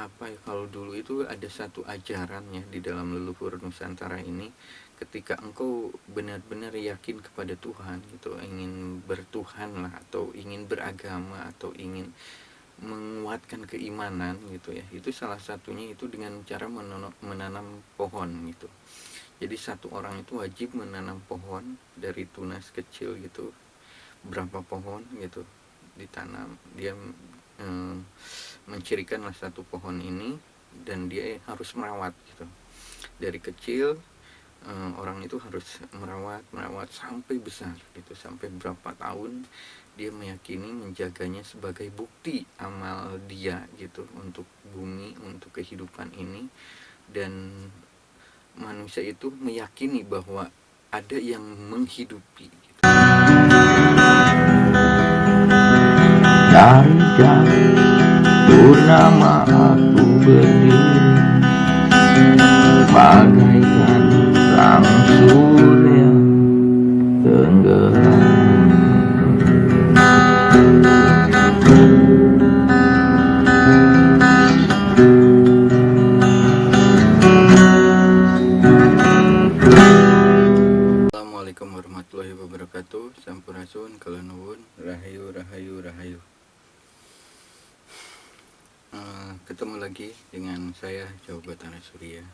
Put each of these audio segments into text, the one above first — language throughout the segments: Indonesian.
apa ya, kalau dulu itu ada satu ajaran ya di dalam leluhur Nusantara ini, ketika engkau benar-benar yakin kepada Tuhan gitu, ingin bertuhan lah, atau ingin beragama, atau ingin menguatkan keimanan gitu ya, itu salah satunya itu dengan cara menanam pohon gitu. Jadi satu orang itu wajib menanam pohon dari tunas kecil gitu, berapa pohon gitu ditanam. Dia mencirikanlah satu pohon ini, dan dia harus merawat gitu dari kecil. Orang itu harus merawat sampai besar gitu, sampai berapa tahun dia meyakini menjaganya sebagai bukti amal dia gitu, untuk bumi, untuk kehidupan ini. Dan manusia itu meyakini bahwa ada yang menghidupi gitu. Dari jauh purnama aku berdiri, bagaikan sang surya tenggelam. Assalamualaikum warahmatullahi wabarakatuh. Sampurasun, kalanuwun, rahayu rahayu rahayu. Ketemu lagi dengan saya, Jawa Batara Surya.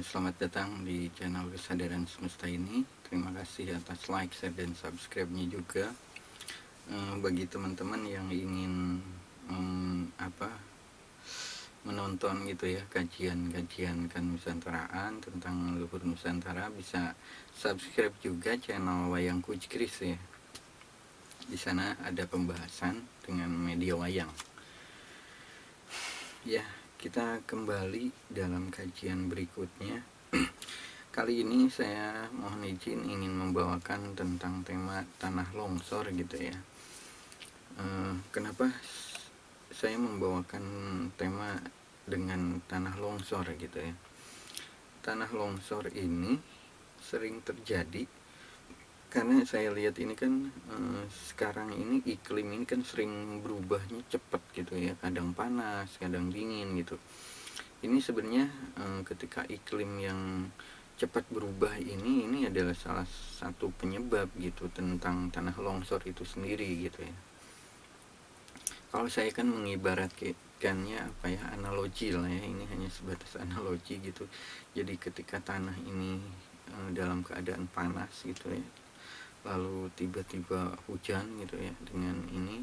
Selamat datang di channel Kesadaran Semesta ini. Terima kasih atas like, share, dan subscribe-nya juga. Bagi teman-teman yang ingin menonton gitu ya, kajian-kajian kenusantaraan tentang leluhur Nusantara, bisa subscribe juga channel Wayang Kucikris ya. Di sana ada pembahasan dengan media wayang. Ya, kita kembali dalam kajian berikutnya. Kali ini saya mohon izin ingin membawakan tentang tema tanah longsor gitu ya. Kenapa saya membawakan tema dengan tanah longsor gitu ya? Tanah longsor ini sering terjadi karena saya lihat ini kan sekarang ini iklim ini kan sering berubahnya cepat gitu ya, kadang panas, kadang dingin gitu. Ini sebenarnya ketika iklim yang cepat berubah ini adalah salah satu penyebab gitu tentang tanah longsor itu sendiri gitu ya. Kalau saya kan mengibaratkannya analogi lah ya, ini hanya sebatas analogi gitu. Jadi ketika tanah ini dalam keadaan panas gitu ya, lalu tiba-tiba hujan gitu ya, dengan ini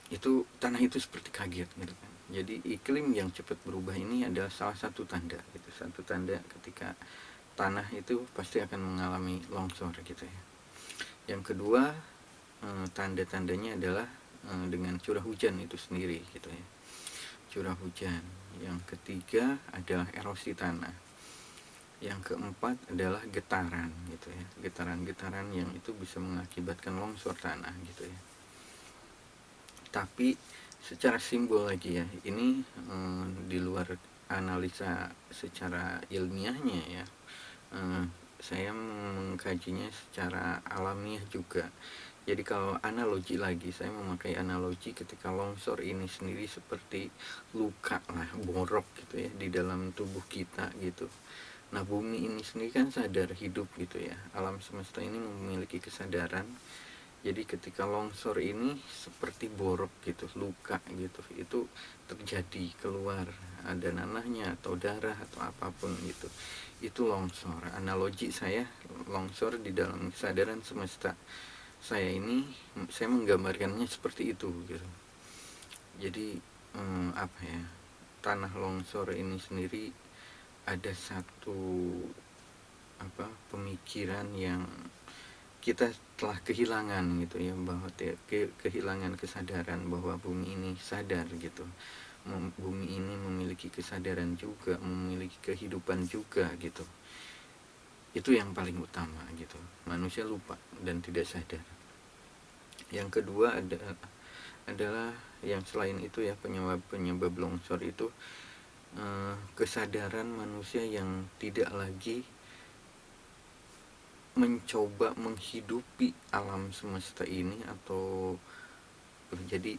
itu tanah itu seperti kaget gitu kan. Jadi iklim yang cepat berubah ini adalah salah satu tanda gitu, satu tanda ketika tanah itu pasti akan mengalami longsor gitu ya. Yang kedua, tanda-tandanya adalah dengan curah hujan itu sendiri gitu ya, curah hujan. Yang ketiga adalah erosi tanah. Yang keempat adalah getaran gitu ya, getaran-getaran yang itu bisa mengakibatkan longsor tanah gitu ya. Tapi secara simbol lagi ya, ini di luar analisa secara ilmiahnya ya, saya mengkajinya secara alamiah juga. Jadi kalau analogi lagi, saya memakai analogi ketika longsor ini sendiri seperti luka lah, borok gitu ya, di dalam tubuh kita gitu. Nah, bumi ini sendiri kan sadar hidup gitu ya, alam semesta ini memiliki kesadaran. Jadi ketika longsor ini seperti borok gitu, luka gitu, itu terjadi, keluar ada nanahnya atau darah atau apapun gitu, itu longsor. Analogi saya, longsor di dalam kesadaran semesta saya ini, saya menggambarkannya seperti itu gitu. Jadi tanah longsor ini sendiri ada satu pemikiran yang kita telah kehilangan gitu ya, bahwa kehilangan kesadaran bahwa bumi ini sadar gitu, bumi ini memiliki kesadaran juga, memiliki kehidupan juga gitu. Itu yang paling utama gitu, manusia lupa dan tidak sadar. Yang kedua adalah yang selain itu ya, penyebab longsor itu kesadaran manusia yang tidak lagi mencoba menghidupi alam semesta ini, atau jadi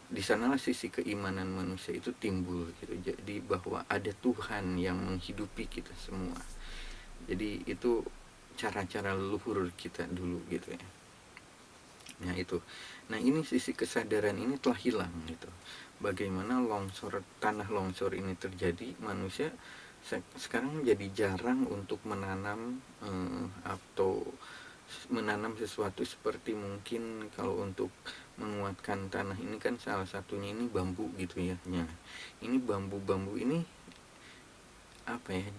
di sanalah sisi keimanan manusia itu timbul gitu. Jadi bahwa ada Tuhan yang menghidupi kita semua. Jadi itu cara-cara leluhur kita dulu gitu ya. Nah itu, nah ini sisi kesadaran ini telah hilang gitu. Bagaimana tanah longsor ini terjadi, manusia sekarang jadi jarang untuk menanam atau menanam sesuatu seperti mungkin kalau untuk menguatkan tanah ini kan salah satunya ini bambu gitu ya. Nah, ini bambu-bambu ini apa ya,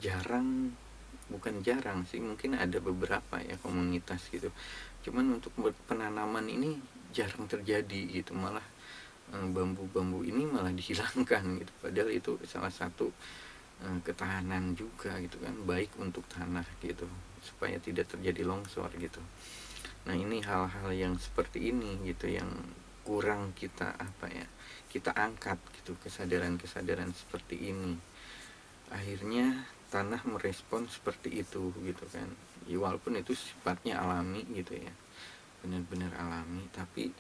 bukan jarang sih, mungkin ada beberapa ya komunitas gitu, cuman untuk penanaman ini jarang terjadi gitu, malah bambu-bambu ini malah dihilangkan gitu, padahal itu salah satu ketahanan juga gitu kan, baik untuk tanah gitu supaya tidak terjadi longsor gitu. Nah ini hal-hal yang seperti ini gitu yang kurang kita kita angkat gitu, kesadaran-kesadaran seperti ini. Akhirnya tanah merespon seperti itu gitu kan ya, walaupun itu sifatnya alami gitu ya, benar-benar alami, tapi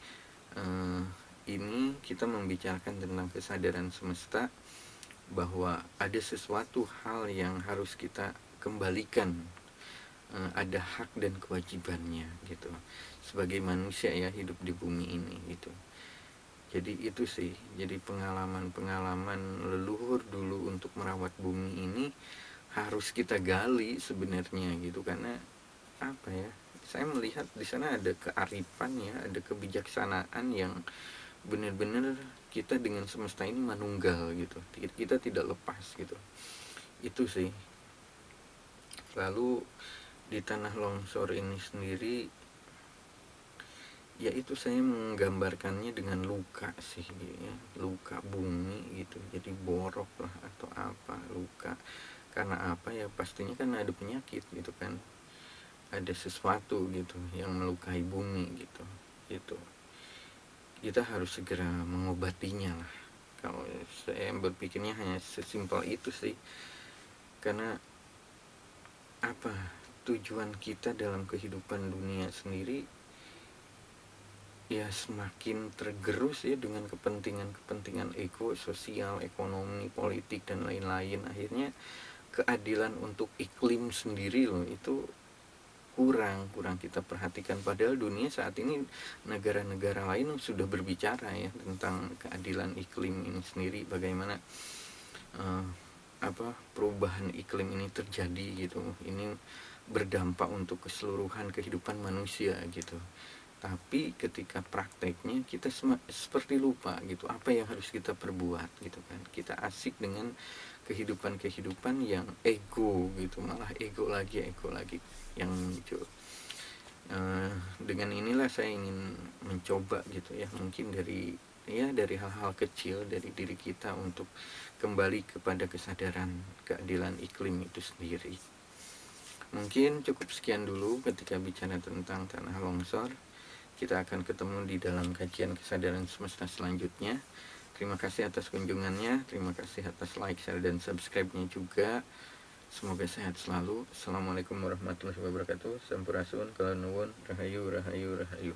ini kita membicarakan tentang kesadaran semesta bahwa ada sesuatu hal yang harus kita kembalikan, ada hak dan kewajibannya gitu sebagai manusia ya, hidup di bumi ini gitu. Jadi itu sih, jadi pengalaman-pengalaman leluhur dulu untuk merawat bumi ini harus kita gali sebenarnya gitu, karena apa ya, saya melihat di sana ada kearifan ya, ada kebijaksanaan yang benar-benar kita dengan semesta ini manunggal gitu, kita tidak lepas gitu. Itu sih. Lalu di tanah longsor ini sendiri, yaitu saya menggambarkannya dengan luka sih ya, luka bumi gitu, jadi borok lah atau apa, luka karena apa ya, pastinya kan ada penyakit gitu kan, ada sesuatu gitu yang melukai bumi gitu. Itu kita harus segera mengobatinya lah, kalau saya berpikirnya hanya sesimpel itu sih. Karena apa, tujuan kita dalam kehidupan dunia sendiri ya semakin tergerus ya dengan kepentingan-kepentingan ego, sosial, ekonomi, politik dan lain-lain. Akhirnya keadilan untuk iklim sendiri loh itu kurang kita perhatikan, padahal dunia saat ini negara-negara lain sudah berbicara ya tentang keadilan iklim ini sendiri, bagaimana perubahan iklim ini terjadi gitu, ini berdampak untuk keseluruhan kehidupan manusia gitu. Tapi ketika prakteknya kita seperti lupa gitu apa yang harus kita perbuat gitu kan, kita asik dengan kehidupan yang ego gitu, malah ego lagi yang muncul. Dengan inilah saya ingin mencoba gitu ya, mungkin dari hal-hal kecil dari diri kita untuk kembali kepada kesadaran keadilan iklim itu sendiri. Mungkin cukup sekian dulu ketika bicara tentang tanah longsor. Kita akan ketemu di dalam kajian kesadaran semesta selanjutnya. Terima kasih atas kunjungannya, terima kasih atas like, share, dan subscribe-nya juga. Semoga sehat selalu. Assalamualaikum warahmatullahi wabarakatuh. Sampurasun, kala nuwun, rahayu, rahayu, rahayu.